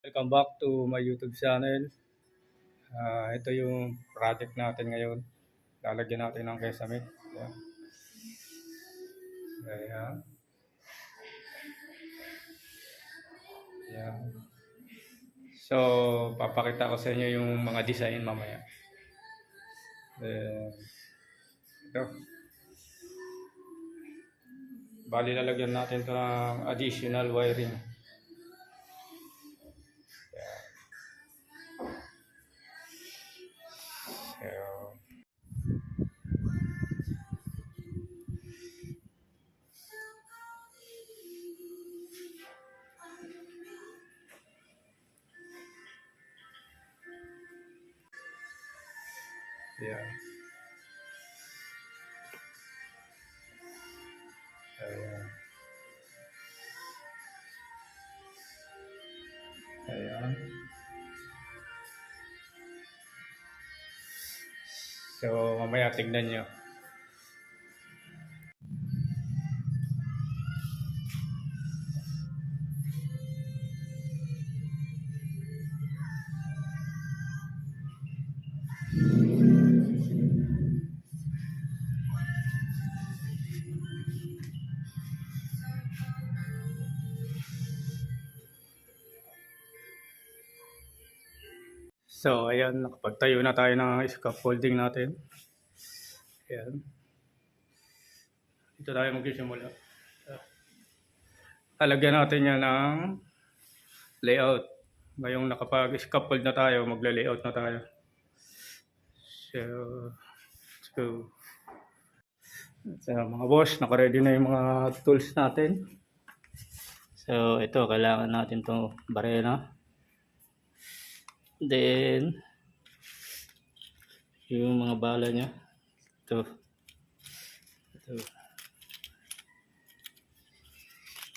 Welcome back to my YouTube channel. Ito yung project natin ngayon. Lalagyan natin ng kesame. Ayan. Ayan. Ayan. So, papakita ko sa inyo yung mga design mamaya. Ito. Bali, lalagyan natin ito ng additional wiring. So, ayan. Ayan. Ayan. So, mamaya tignan nyo. So, ayan. Nakapagtayo na tayo ng scaffolding natin. Ayan. Ito tayo magsisimula. Halagyan natin yan ng layout. Ngayong nakapag-scaffold na tayo, magla-layout na tayo. So, let's go. So, mga boss, naka-ready na yung mga tools natin. So, ito, kailangan natin itong barena. Then, yung mga bala niya. Ito.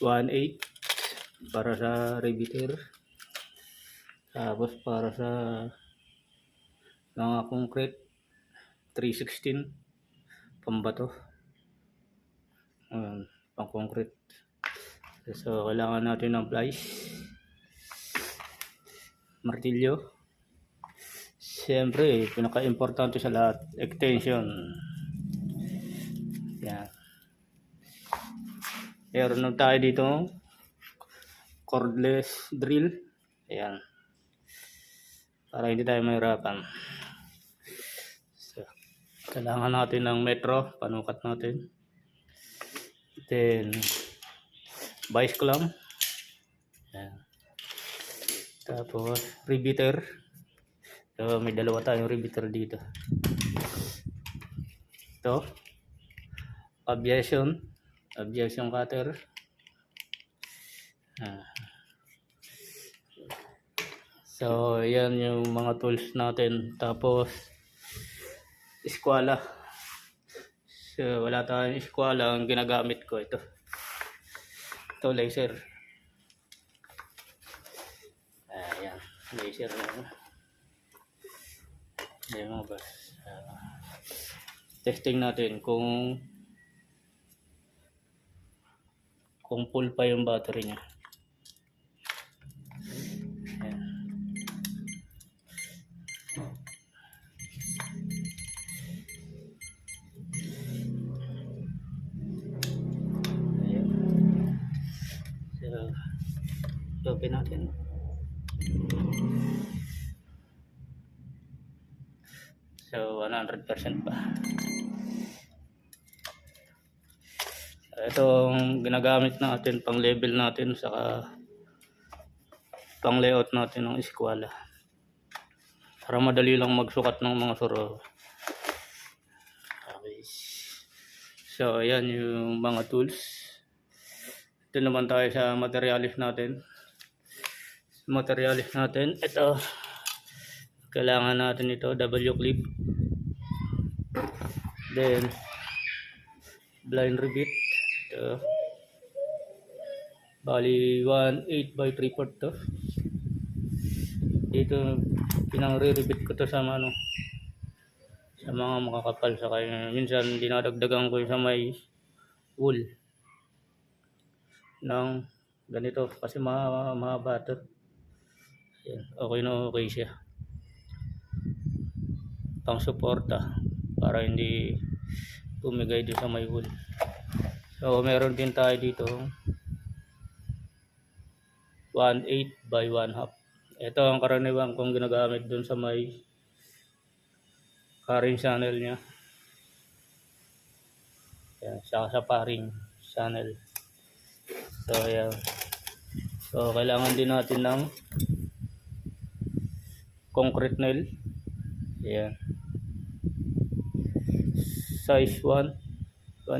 1/8 para sa riveter. Tapos para sa mga concrete 3/16 pambato. Pang concrete. So kailangan natin ng plies, martilyo. Siyempre, pinaka-importante sa lahat, extension. Yan. Meron tayo dito cordless drill. Ayan. Para hindi tayo mahirapan. So, kailangan natin ng metro, panukat natin. Then, vice clamp. Ayan. Tapos, riveter. So, may dalawa tayong riveter dito. Ito, aviation cutter. So, yan yung mga tools natin. Tapos, eskwala. So, wala tayong eskwala. Ang ginagamit ko ito. Ito, laser. Ayan, laser na. Ayan mga boss. Testing natin kung full pa yung battery niya. Ayan. Ayan. So, open natin. So, 100% pa. Itong ginagamit natin pang level natin saka pang layout natin ng eskwala para madali lang magsukat ng mga suro. Okay. So ayan yung mga tools. Ito naman tayo sa materialis natin. Ito, kailangan natin ito, W-clip, then blind rivet. Ito, bali 1/8 by 3/4 to. Dito pinang-re-rivet ko to sa sa mga makakapal, sa kaya minsan dinadagdagan ko sa may wool ng ganito kasi mahaba to. Yan, okay na okay siya. Pang suporta para hindi bumigay doon sa may wool. So meron din tayo dito 1/8 by 1/2. Ito ang karaniwan kong ginagamit doon sa may paring channel niya. Yan, saka sa paring channel. So ayan. So kailangan din natin ng concrete nail. Ayan. Size 1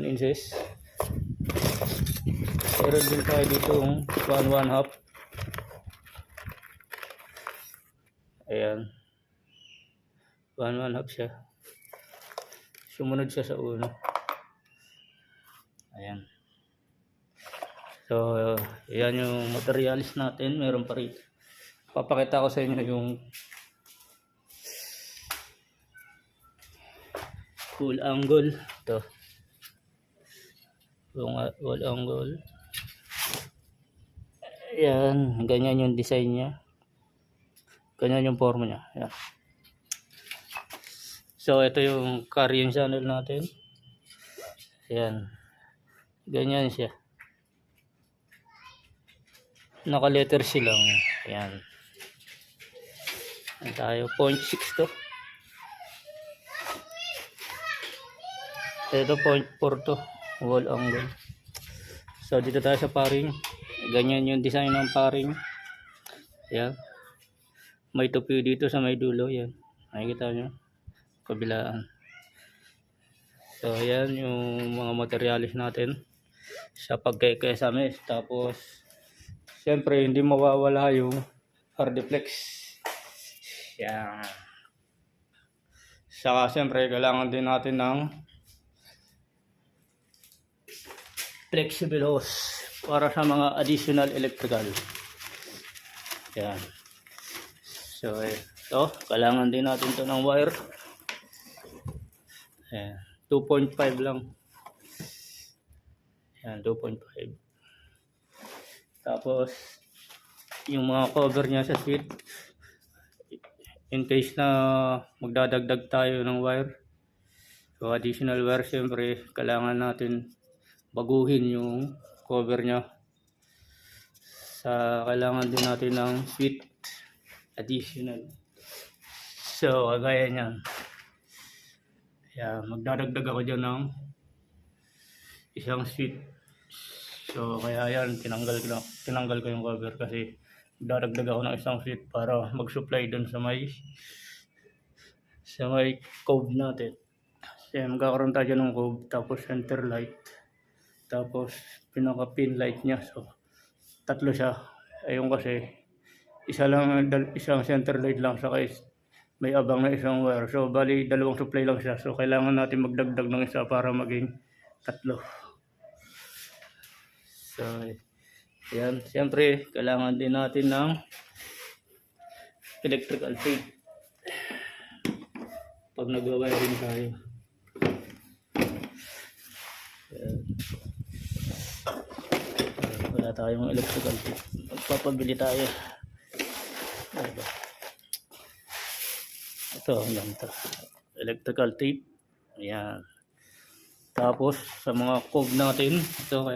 inches. Meron din tayo dito 1/2. Ayan. 1/2 siya. Sumunod siya sa uno. Ayan. So, ayan yung materials natin. Meron pa rin. Papakita ko sa inyo yung full angle. Ito. Yung full angle. Ayan. Ganyan yung design niya. Ganyan yung forma niya. Ayan. So, ito yung carrying channel natin. Ayan. Ganyan siya. Naka-letter C lang. Ayan. Ayan tayo. 0.6 to. Ito 0.4 to. Wall angle. So, dito tayo sa paring. Ganyan yung design ng paring. Ayan. May tupi dito sa may dulo. Ayan. Nakikita nyo. Kabilaan. So, ayan yung mga materialis natin sa pagkikesame. Tapos, siyempre, hindi mawawala yung hardiplex. Yan. Saka, siyempre, kailangan din natin ng flexible hose para sa mga additional electrical. Yan. So, ito, kailangan din natin ito ng wire. Yan. 2.5 lang. Yan, 2.5. Tapos, yung mga cover niya sa switch, in case na magdadagdag tayo ng wire, so additional wire, siyempre, kailangan natin baguhin yung cover niya. Kailangan din natin ng switch additional. So, kagaya niyan. Yan, magdadagdag ako dyan ng isang switch. So, kaya yan, tinanggal ko yung cover kasi dadagdag ako ng isang switch para mag-supply dun sa may cove natin. So, magkakaroon tayo ng cove, tapos center light, tapos pinaka-pin light niya. So, tatlo siya. Ayun kasi, isang center light lang sa case. May abang na isang wire. So, bali, dalawang supply lang siya. So, kailangan natin magdagdag ng isa para maging tatlo. So, yan. Siyempre, kailangan din natin ng electrical tape pag nag-wiring tayo. Yan. Wala tayong electrical tape. Magpapabili tayo. Ito, yan ito. Electrical tape. Ayan. Tapos, sa mga cove natin, ito,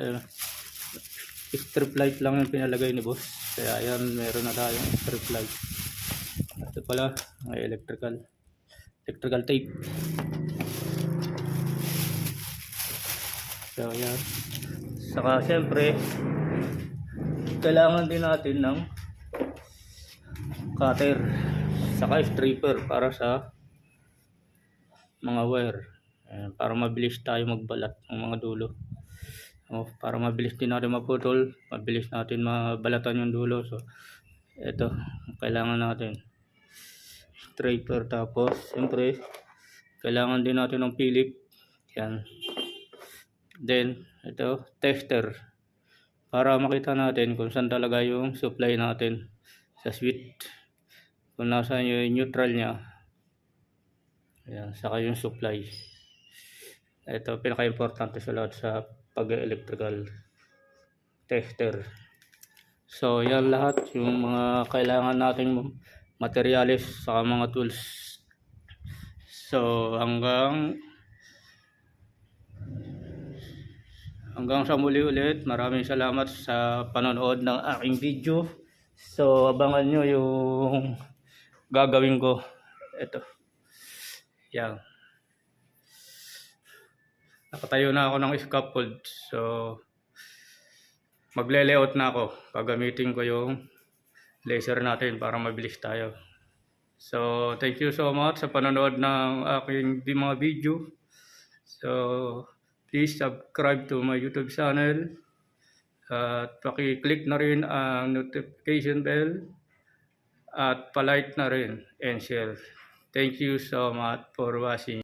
strip light lang yung pinalagay ni boss. Kaya ayan, meron na tayong strip light. Ito pala, may electrical tape. So, ayan. Saka, siyempre, kailangan din natin ng cutter. Saka stripper para sa mga wire. Ayan, para mabilis tayo magbalat ng mga dulo. Para mabilis din natin maputol, mabilis natin mabalatan yung dulo. So, ito, kailangan natin stripper. Tapos, siyempre, kailangan din natin ng Philip. Yan. Then, ito, tester. Para makita natin kung saan talaga yung supply natin sa switch. Kung nasaan yung neutral niya. Ayan, saka yung supply. Ito, pinaka-importante sa lahat sa pag-electrical tester. So, yan lahat yung mga kailangan nating materialis sa mga tools. So, hanggang sa muli ulit. Maraming salamat sa panonood ng aking video. So, abangan nyo yung gagawin ko. Ito. Yan. Nakatayo na ako ng scaffold. So, magle-layout na ako. Gagamitin ko yung laser natin para mabilis tayo. So, thank you so much sa panonood ng aking mga video. So, please subscribe to my YouTube channel. At paki-click na rin ang notification bell. At palike na rin and share. Thank you so much for watching.